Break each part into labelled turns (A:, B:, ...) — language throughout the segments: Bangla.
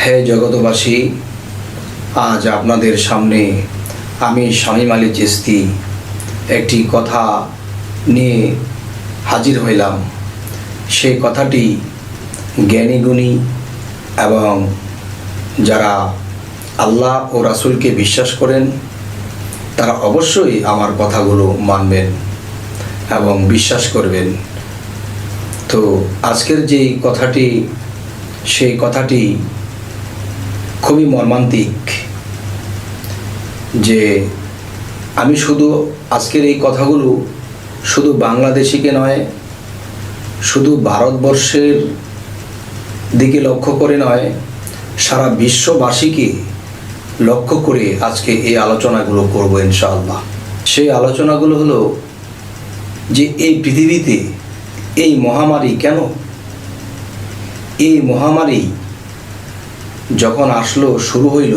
A: হে জগতবাসী, আজ আপনাদের সামনে আমি শামীম আলী চিশতি একটি কথা নিয়ে হাজির হইলাম। সেই কথাটি জ্ঞানীগুণী এবং যারা আল্লাহ ও রাসূলকে বিশ্বাস করেন তারা অবশ্যই আমার কথাগুলো মানবেন এবং বিশ্বাস করবেন। তো আজকের যেই কথাটি, সেই কথাটি খুবই মর্মান্তিক। যে আমি শুধু আজকের এই কথাগুলো শুধু বাংলাদেশিকে নয়, শুধু ভারতবর্ষের দিকে লক্ষ্য করে নয়, সারা বিশ্ববাসীকে লক্ষ্য করে আজকে এই আলোচনাগুলো করব ইনশাআল্লাহ। সেই আলোচনাগুলো হলো যে এই পৃথিবীতে এই মহামারী কেন? এই মহামারী যখন আসলো, শুরু হইল,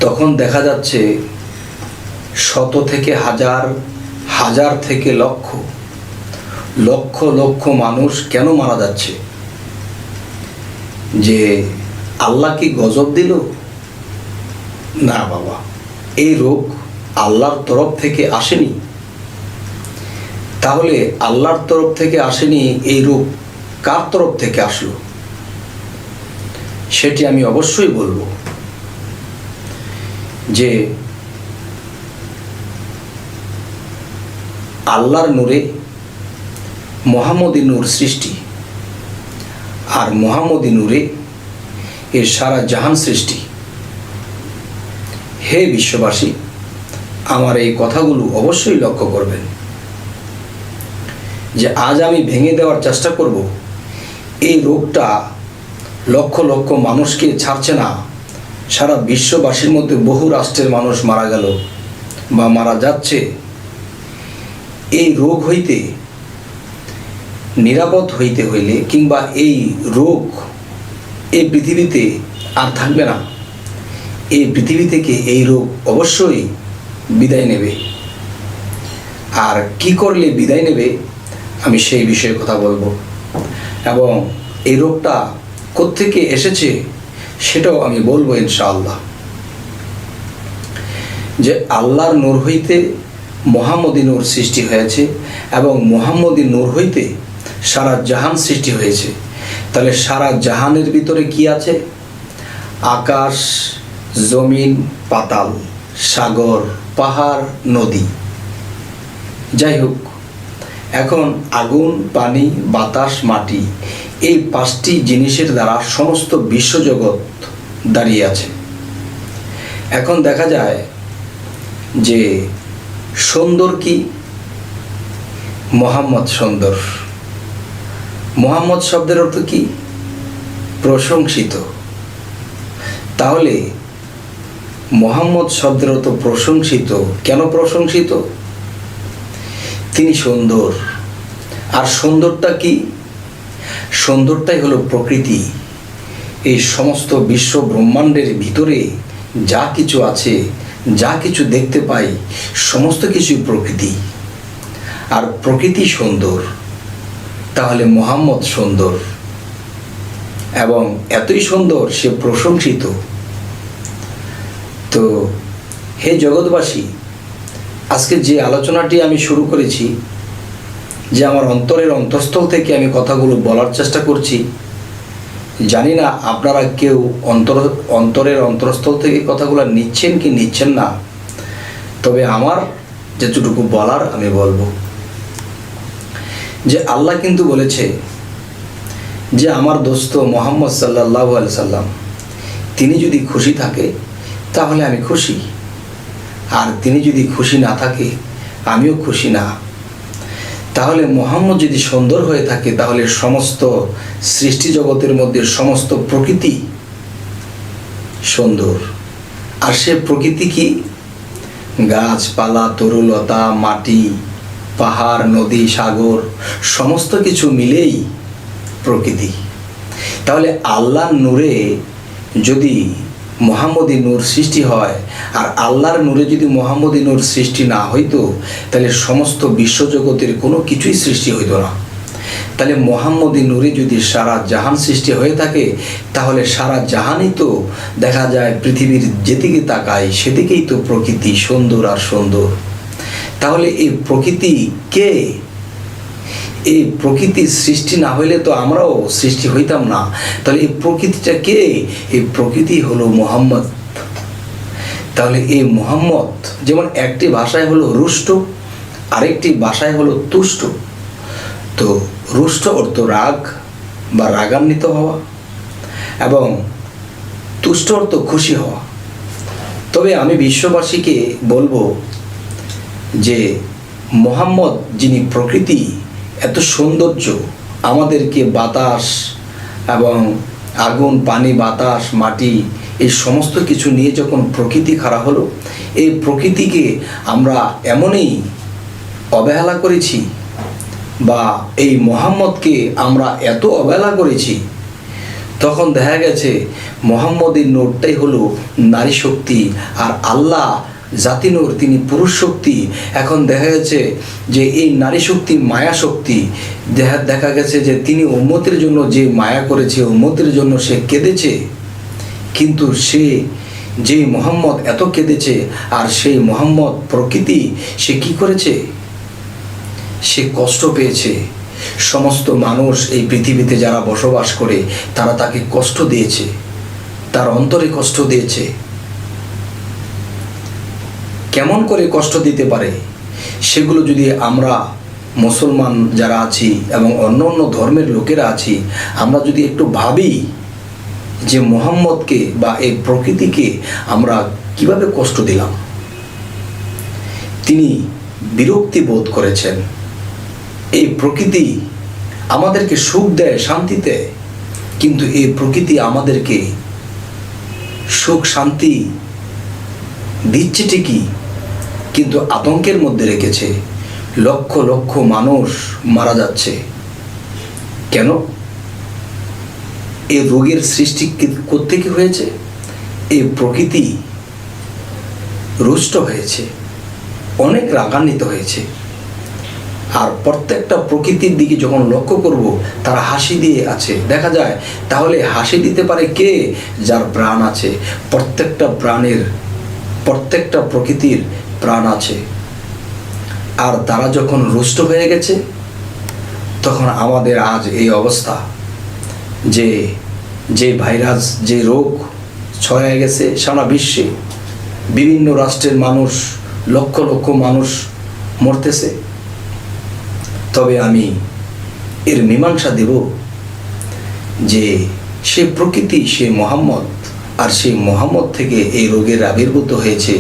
A: তখন দেখা যাচ্ছে শত থেকে হাজার, হাজার থেকে লক্ষ, লক্ষ লক্ষ মানুষ কেন মারা যাচ্ছে? যে আল্লাহ কি গজব দিল? না বাবা, এই রোগ আল্লাহর তরফ থেকে আসেনি। তাহলে আল্লাহর তরফ থেকে আসেনি, এই রোগ কার তরফ থেকে আসলো সেটি আমি অবশ্যই বলবো। যে আল্লাহর নূরে মোহাম্মদী নূর সৃষ্টি, আর মোহাম্মদী নূরে এর সারা জাহান সৃষ্টি। হে বিশ্ববাসী, আমার এই কথাগুলো অবশ্যই লক্ষ্য করবেন। যে আজ আমি ভেঙে দেওয়ার চেষ্টা করব, এই রোগটা লক্ষ লক্ষ মানুষকে ছাড়ছে না। সারা বিশ্ববাসীর মধ্যে বহু রাষ্ট্রের মানুষ মারা গেল বা মারা যাচ্ছে। এই রোগ হইতে নিরাপদ হইতে হইলে, কিংবা এই রোগ এই পৃথিবীতে আর থাকবে না, এই পৃথিবী থেকে এই রোগ অবশ্যই বিদায় নেবে। আর কি করলে বিদায় নেবে, আমি সেই বিষয়ে কথা বলবো। এবং এই রোগটা কোত্থেকে এসেছে সেটাও আমি বলবো ইনশাআল্লাহ। যে আল্লাহর নূর হইতে মোহাম্মদী নূর সৃষ্টি হয়েছে এবং মোহাম্মদী নূর হইতে সারা জাহান সৃষ্টি হয়েছে। তাহলে সারা জাহানের ভিতরে কি আছে? আকাশ, জমিন, পাতাল, সাগর, পাহাড়, নদী। যাই হোক, এখন আগুন, পানি, বাতাস, মাটি, এই পাঁচটি জিনিসের দ্বারা সমস্ত বিশ্বজগৎ দাঁড়িয়ে আছে। এখন দেখা যায় যে সুন্দর কি? মোহাম্মদ সুন্দর। মোহাম্মদ শব্দের অর্থ কি? প্রশংসিত। তাহলে মোহাম্মদ শব্দের অর্থ প্রশংসিত। কেন প্রশংসিত? তিনি সুন্দর। আর সুন্দরটা কি? সুন্দরটাই হলো প্রকৃতি। এই সমস্ত বিশ্ব ব্রহ্মাণ্ডের ভিতরে যা কিছু আছে, যা কিছু দেখতে পাই, সমস্ত কিছুই প্রকৃতি। আর প্রকৃতি সুন্দর, তাহলে মোহাম্মদ সুন্দর, এবং এতই সুন্দর সে প্রশংসিত। তো হে জগৎবাসী, আজকে যে আলোচনাটি আমি শুরু করেছি, যে আমার অন্তরের অন্তঃস্থল থেকে আমি কথাগুলো বলার চেষ্টা করছি, জানি না আপনারা কেউ অন্তরের অন্তঃস্থল থেকে কথাগুলো নিচ্ছেন কি নিচ্ছেন না। তবে আমার যেটুকু বলার আমি বলবো। যে আল্লাহ কিন্তু বলেছে যে আমার দোস্ত মোহাম্মদ সাল্লাল্লাহু আলাইহি সাল্লাম, তিনি যদি খুশি থাকে তাহলে আমি খুশি, আর তিনি যদি খুশি না থাকে আমিও খুশি না। তাহলে মোহাম্মদ যদি সুন্দর হয়ে থাকে, তাহলে সমস্ত সৃষ্টি জগতের মধ্যে সমস্ত প্রকৃতি সুন্দর। আর সে প্রকৃতি কি? গাছপালা, তরুলতা, মাটি, পাহাড়, নদী, সাগর, সমস্ত কিছু মিলেই প্রকৃতি। তাহলে আল্লাহর নূরে যদি মোহাম্মদী নূর সৃষ্টি হয়, আর আল্লাহর নূরে যদি মোহাম্মদী নূর সৃষ্টি না হইতো, তাহলে সমস্ত বিশ্বজগতের কোনো কিছুই সৃষ্টি হইতো না। তাহলে মোহাম্মদী নূরে যদি সারা জাহান সৃষ্টি হয়ে থাকে, তাহলে সারা জাহানই তো দেখা যায় পৃথিবীর যেদিকে তাকায় সেদিকেই তো প্রকৃতি সুন্দর আর সুন্দর। তাহলে এই প্রকৃতি কে? এই প্রকৃতির সৃষ্টি না হইলে তো আমরাও সৃষ্টি হইতাম না। তাহলে এই প্রকৃতিটা কে? এই প্রকৃতি হলো মোহাম্মদ। তাহলে এই মোহাম্মদ, যেমন একটি ভাষায় হলো রুষ্ট, আরেকটি ভাষায় হলো তুষ্ট। তো রুষ্ট অর্থ রাগ বা রাগান্বিত হওয়া, এবং তুষ্ট অর্থ খুশি হওয়া। তবে আমি বিশ্ববাসীকে বলবো যে মোহাম্মদ যিনি প্রকৃতি, এত সৌন্দর্য, আমাদেরকে বাতাস এবং আগুন, পানি, বাতাস, মাটি এই সমস্ত কিছু নিয়ে যখন প্রকৃতি খাড়া হলো, এই প্রকৃতিকে আমরা এমনই অবহেলা করেছি, বা এই মোহাম্মদকে আমরা এত অবহেলা করেছি, তখন দেখা গেছে মোহাম্মদের নূরটাই হলো নারী শক্তি, আর আল্লাহ জাতি নূর তিনি পুরুষ শক্তি। এখন দেখা গেছে যে এই নারী শক্তি মায়া শক্তি। দেখা গেছে যে তিনি উম্মতের জন্য যে মায়া করেছে, উম্মতের জন্য সে কেঁদেছে, কিন্তু সে যে মোহাম্মদ এত কেঁদেছে, আর সেই মোহাম্মদ প্রকৃতি সে কি করেছে? সে কষ্ট পেয়েছে। সমস্ত মানুষ এই পৃথিবীতে যারা বসবাস করে তারা তাকে কষ্ট দিয়েছে, তার অন্তরে কষ্ট দিয়েছে। কেমন করে কষ্ট দিতে পারে সেগুলো যদি আমরা মুসলমান যারা আছি এবং অন্য অন্য ধর্মের লোকেরা আছি, আমরা যদি একটু ভাবি যে মোহাম্মদকে বা এই প্রকৃতিকে আমরা কিভাবে কষ্ট দিলাম। তিনি বিরক্তি বোধ করেছেন। এই প্রকৃতি আমাদেরকে সুখ দেয়, শান্তি দেয়, কিন্তু এই প্রকৃতি আমাদেরকে সুখ শান্তি দিচ্ছে ঠিকই, কিন্তু আতঙ্কের মধ্যে রেখেছে। লক্ষ লক্ষ মানুষ মারা যাচ্ছে। কেন? এই রোগের সৃষ্টি কোত্থেকে হয়েছে? এই প্রকৃতি রুষ্ট হয়েছে, অনেক রাগান্বিত হয়েছে। আর প্রত্যেকটা প্রকৃতির দিকে যখন লক্ষ্য করব, তারা হাসি দিয়ে আছে দেখা যায়। তাহলে হাসি দিতে পারে কে? যার প্রাণ আছে। প্রত্যেকটা প্রাণের, প্রত্যেকটা প্রকৃতির প্রাণ আছে। আর তারা যখন রুষ্ট হয়ে গেছে, তখন আমাদের আজ এই অবস্থা, যে যে ভাইরাস, যে রোগ ছড়ায় গেছে সারা বিশ্বে, বিভিন্ন রাষ্ট্রের মানুষ, লক্ষ লক্ষ মানুষ মরতেছে। তবে আমি এর মীমাংসা দেব যে সে প্রকৃতি, সে মোহাম্মদ, আর সেই মোহাম্মদ থেকে এই রোগের আবির্ভূত হয়েছে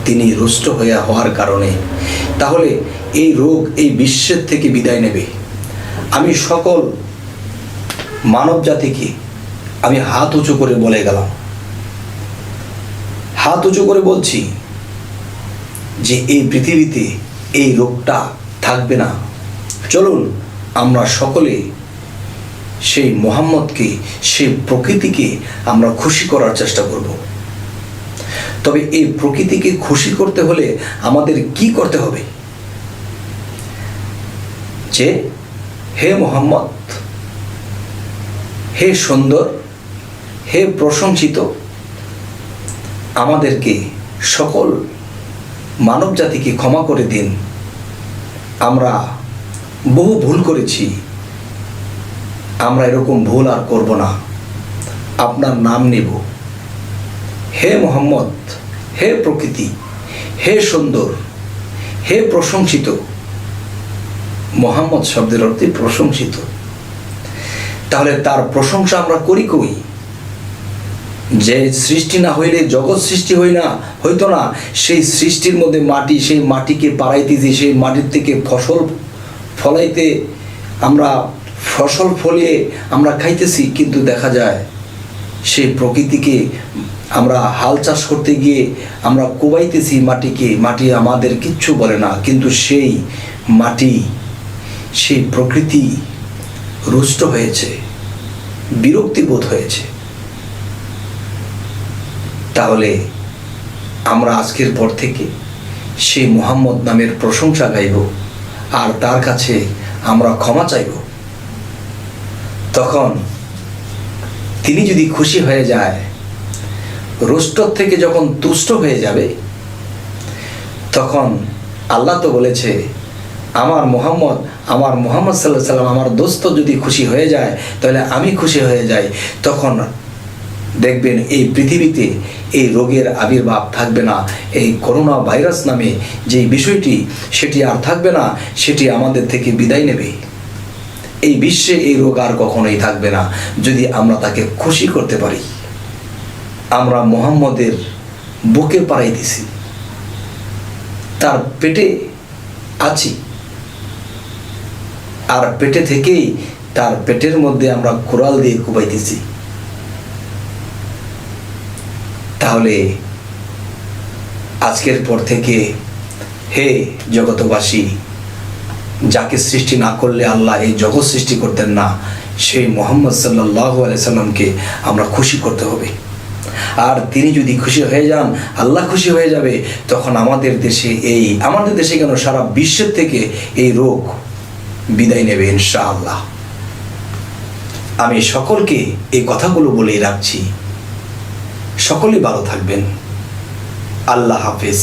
A: তিনি রুষ্ট হওয়ার কারণে। তাহলে এই রোগ এই বিশ্বের থেকে বিদায় নেবে। আমি সকল মানব জাতিকে আমি হাত উঁচু করে বলে গেলাম, হাত উঁচু করে বলছি যে এই পৃথিবীতে এই রোগটা থাকবে না। চলুন আমরা সকলে সেই মোহাম্মদকে, সেই প্রকৃতিকে আমরা খুশি করার চেষ্টা করব। তবে এই প্রকৃতিকে খুশি করতে হলে আমাদের কি করতে হবে? যে হে মোহাম্মদ, হে সুন্দর, হে প্রশংসিত, আমাদেরকে সকল মানব জাতিকে ক্ষমা করে দিন। আমরা বহু ভুল করেছি, আমরা এরকম ভুল আর করব না। আপনার নাম নেব। হে মোহাম্মদ, হে প্রকৃতি, হে সুন্দর, হে প্রশংসিত। মোহাম্মদ শব্দের অর্থে প্রশংসিত। তাহলে তার প্রশংসা আমরা করি কই? যে সৃষ্টি না হইলে জগৎ সৃষ্টি হইতো না। সেই সৃষ্টির মধ্যে মাটি, সেই মাটিকে পাড়াইতেছি, সেই মাটির থেকে ফসল ফলাইতে, আমরা ফসল ফলিয়ে আমরা খাইতেছি, কিন্তু দেখা যায় সেই প্রকৃতিকে আমরা হাল চাষ করতে গিয়ে আমরা কোবাইতেছি মাটিকে, মাটি আমাদের কিচ্ছু বলে না, কিন্তু সেই মাটি, সেই প্রকৃতি রুষ্ট হয়েছে, বিরক্তিবোধ হয়েছে। তাহলে আমরা আজকের পর থেকে সেই মুহাম্মদ নামের প্রশংসা গাইব, আর তার কাছে আমরা ক্ষমা চাইব। তখন তিনি যদি খুশি হয়ে যায়, রোষ্টর থেকে যখন তুষ্ট হয়ে যাবে, তখন আল্লাহ তো বলেছে আমার মোহাম্মদ সাল্লাল্লাহু আলাইহি সাল্লাম আমার দোস্ত যদি খুশি হয়ে যায় তাহলে আমি খুশি হয়ে যাই। তখন দেখবেন এই পৃথিবীতে এই রোগের আবির্ভাব থাকবে না। এই করোনা ভাইরাস নামে যে বিষয়টি, সেটি আর থাকবে না, সেটি আমাদের থেকে বিদায় নেবে। এই বিশ্বে এই রোগ আর কখনোই থাকবে না যদি আমরা তাকে খুশি করতে পারি। আমরা মুহাম্মদের বুকের পাড়াই দিছি, তার পেটে আছি, আর পেটে থেকেই তার পেটের মধ্যে আমরা কোরাল দিয়ে কুবাইতেছি। তাহলে আজকের পর থেকে হে জগতবাসী, যাকে সৃষ্টি না করলে আল্লাহ এই জগৎ সৃষ্টি করতেন না, সেই মুহাম্মদ সাল্লাল্লাহু আলাইহি সাল্লামকে আমরা খুশি করতে হবে। আর তিনি যদি খুশি হয়ে যান, আল্লাহ খুশি হয়ে যাবে, তখন আমাদের দেশে কেন সারা বিশ্বের থেকে এই রোগ বিদায় নেবে ইনশাআল্লাহ। আমি সকলকে এই কথাগুলো বলেই রাখছি। সকলেই ভালো থাকবেন। আল্লাহ হাফেজ।